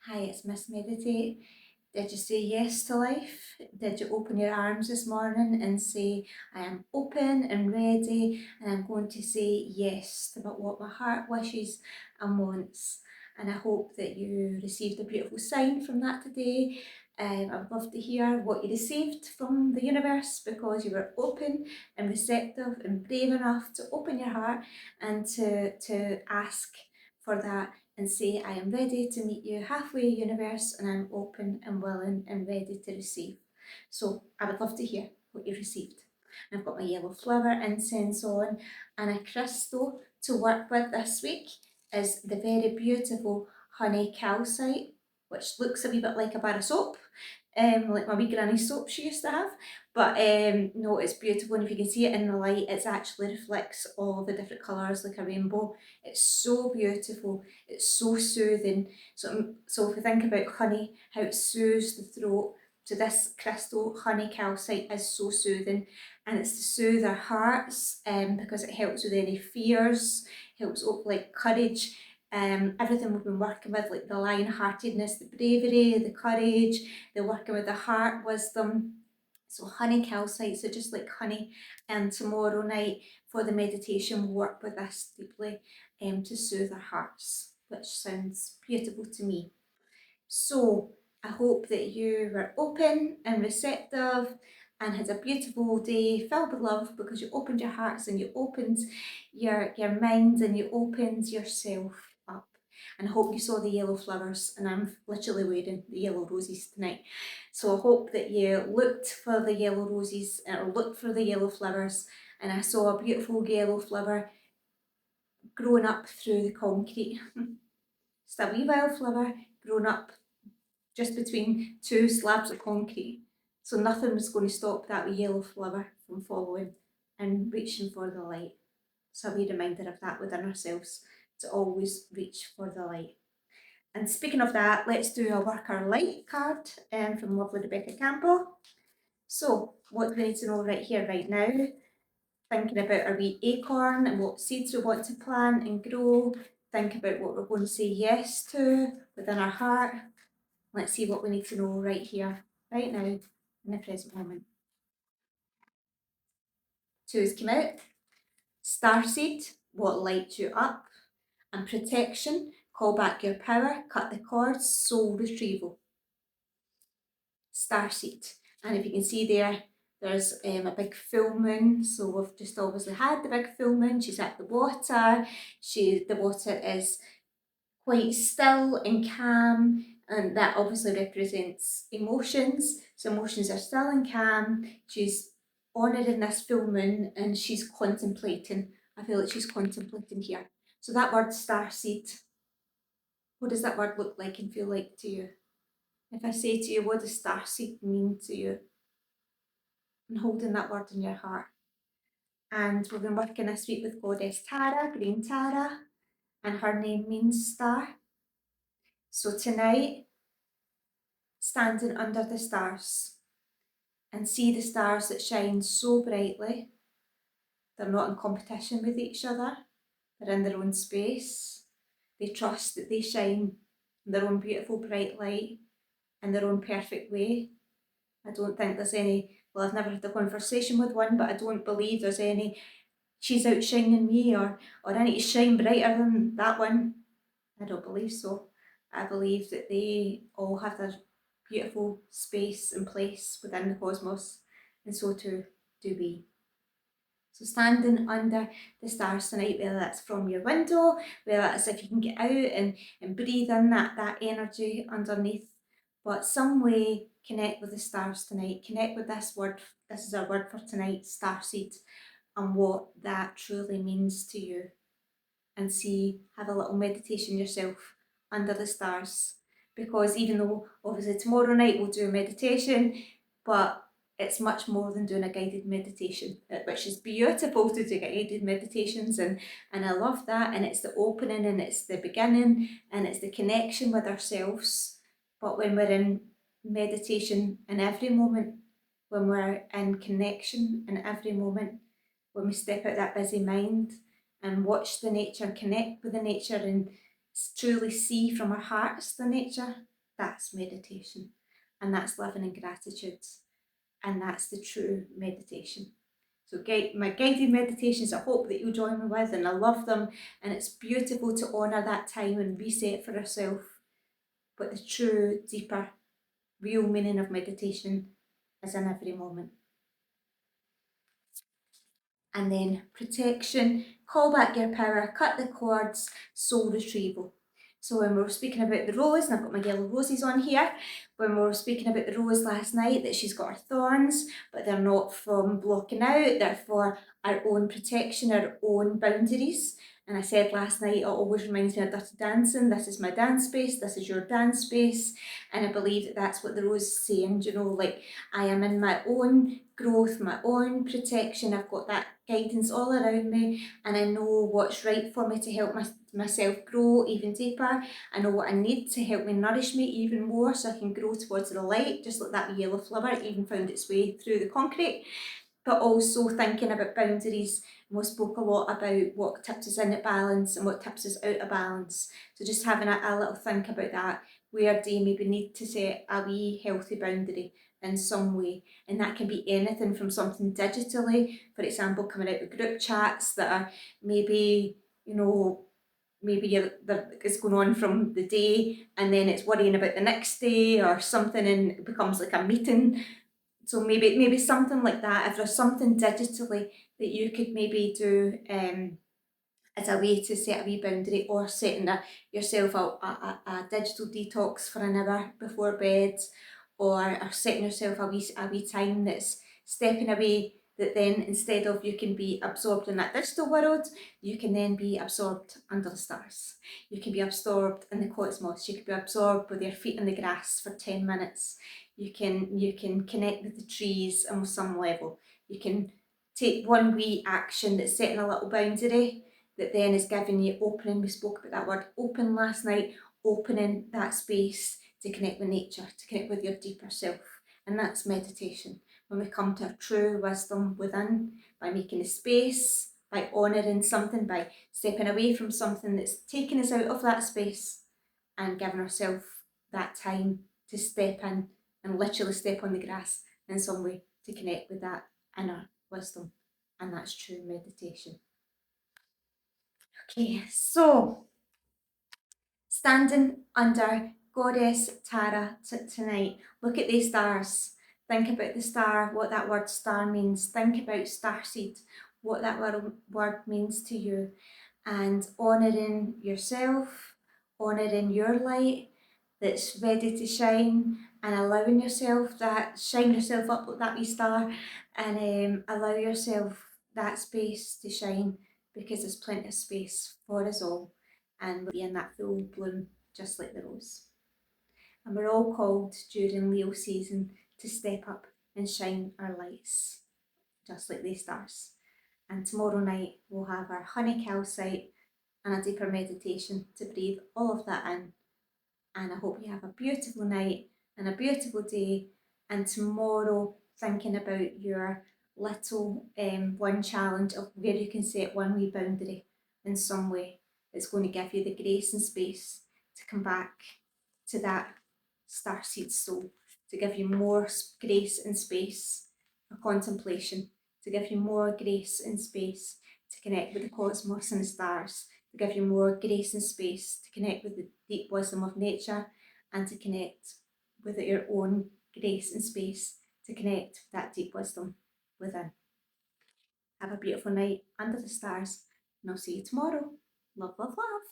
Hi, it's Miss Meditate. Did you say yes to life? Did you open your arms this morning and say, I am open and ready and I'm going to say yes to what my heart wishes and wants? And I hope that you received a beautiful sign from that today. I would love to hear what you received from the universe because you were open and receptive and brave enough to open your heart and to ask for that and say, I am ready to meet you halfway, universe, and I'm open and willing and ready to receive. So I would love to hear what you received. I've got my yellow flower incense on, and a crystal to work with this week is the very beautiful honey calcite, which looks a wee bit like a bar of soap, like my wee granny soap she used to have. But no, it's beautiful, and if you can see it in the light, it actually reflects all the different colours like a rainbow. It's so beautiful, it's so soothing. So if you think about honey, how it soothes the throat, so this crystal honey calcite is so soothing, and it's to soothe our hearts because it helps with any fears, helps with like courage, everything we've been working with, like the lion-heartedness, the bravery, the courage, the working with the heart, wisdom. So honey calcite, so just like honey. And tomorrow night for the meditation, we'll work with this deeply to soothe our hearts, which sounds beautiful to me. So I hope that you were open and receptive and had a beautiful day filled with love because you opened your hearts and you opened your mind and you opened yourself up. And I hope you saw the yellow flowers, and I'm literally wearing the yellow roses tonight. So I hope that you looked for the yellow roses or looked for the yellow flowers, and I saw a beautiful yellow flower growing up through the concrete. Just a wee wildflower growing up just between two slabs of concrete. So nothing was going to stop that wee yellow flower from following and reaching for the light. So a wee reminder of that within ourselves, to always reach for the light. And speaking of that, let's do a work our light card from lovely Rebecca Campbell. So what do we need to know right here, right now? Thinking about our wee acorn and what seeds we want to plant and grow. Think about what we're going to say yes to within our heart. Let's see what we need to know right here, right now, in the present moment. Two has come out. Starseed, what lights you up. And protection, call back your power, cut the cords, soul retrieval. Starseed. And if you can see there, there's a big full moon. So we've just obviously had the big full moon. She's at the water. The water is quite still and calm, and that obviously represents emotions. So emotions are still and calm. She's honouring this full moon and she's contemplating. I feel like she's contemplating here. So that word starseed, what does that word look like and feel like to you? If I say to you, what does starseed mean to you? And holding that word in your heart. And we've been working this week with Goddess Tara, Green Tara, and her name means star. So tonight, standing under the stars and see the stars that shine so brightly. They're not in competition with each other, they're in their own space. They trust that they shine in their own beautiful bright light in their own perfect way. I don't think there's any, well, I've never had a conversation with one, but I don't believe there's any, she's outshining me, or I need to shine brighter than that one. I don't believe so. I believe that they all have their beautiful space and place within the cosmos, and so too do we. So standing under the stars tonight, whether that's from your window, whether that's if you can get out and breathe in that energy underneath, but some way connect with the stars tonight, connect with this word. This is our word for tonight, starseed, and what that truly means to you. And see, have a little meditation yourself under the stars, because even though obviously tomorrow night we'll do a meditation, but it's much more than doing a guided meditation, which is beautiful to do guided meditations, and I love that, and it's the opening and it's the beginning and it's the connection with ourselves. But when we're in meditation in every moment, when we're in connection in every moment, when we step out that busy mind and watch the nature, connect with the nature, and truly see from our hearts the nature, That's meditation. And that's living in gratitude. And that's the true meditation. So my guided meditations, I hope that you'll join me with, and I love them. And it's beautiful to honour that time and reset for ourselves. But the true, deeper, real meaning of meditation is in every moment. And then protection, call back your power, cut the cords, soul retrieval. So when we were speaking about the rose, and I've got my yellow roses on here, when we were speaking about the rose last night, that she's got her thorns, but they're not from blocking out, they're for our own protection, our own boundaries. And I said last night, it always reminds me of Dirty Dancing. This is my dance space, this is your dance space. And I believe that that's what the rose is saying, you know, like I am in my own growth, my own protection. I've got that guidance all around me, and I know what's right for me to help myself grow even deeper. I know what I need to help me nourish me even more so I can grow towards the light, just like that yellow flower. It even found its way through the concrete. But also thinking about boundaries. We spoke a lot about what tips us into balance and what tips us out of balance. So just having a little think about that. Where do you maybe need to set a wee healthy boundary in some way? And that can be anything from something digitally, for example, coming out with group chats that are maybe, you know, maybe it's going on from the day and then it's worrying about the next day or something, and it becomes like a meeting. So maybe something like that. If there's something digitally that you could maybe do as a way to set a wee boundary, or setting yourself a digital detox for an hour before bed, or setting yourself a wee time that's stepping away, that then instead of you can be absorbed in that digital world, you can then be absorbed under the stars. You can be absorbed in the cosmos. You can be absorbed with your feet in the grass for 10 minutes. You can connect with the trees on some level. You can take one wee action that's setting a little boundary that then is giving you opening. We spoke about that word open last night, opening that space to connect with nature, to connect with your deeper self. And that's meditation. When we come to our true wisdom within, by making a space, by honouring something, by stepping away from something that's taking us out of that space, and giving ourselves that time to step in and literally step on the grass in some way to connect with that inner wisdom. And that's true meditation. Okay, so standing under Goddess Tara tonight, look at these stars. Think about the star, what that word star means. Think about starseed, what that word means to you. And honouring yourself, honouring your light that's ready to shine, and allowing yourself that, shine yourself up like that wee star, and allow yourself that space to shine, because there's plenty of space for us all, and we'll be in that full bloom just like the rose. And we're all called during Leo season to step up and shine our lights just like these stars. And tomorrow night we'll have our honey calcite and a deeper meditation to breathe all of that in. And I hope you have a beautiful night and a beautiful day. And tomorrow, thinking about your little one challenge of where you can set one wee boundary in some way that's going to give you the grace and space to come back to that starseed soul, to give you more grace and space for contemplation, to give you more grace and space to connect with the cosmos and the stars, to give you more grace and space to connect with the deep wisdom of nature, and to connect with your own grace and space to connect with that deep wisdom within. Have a beautiful night under the stars, and I'll see you tomorrow. Love, love, love.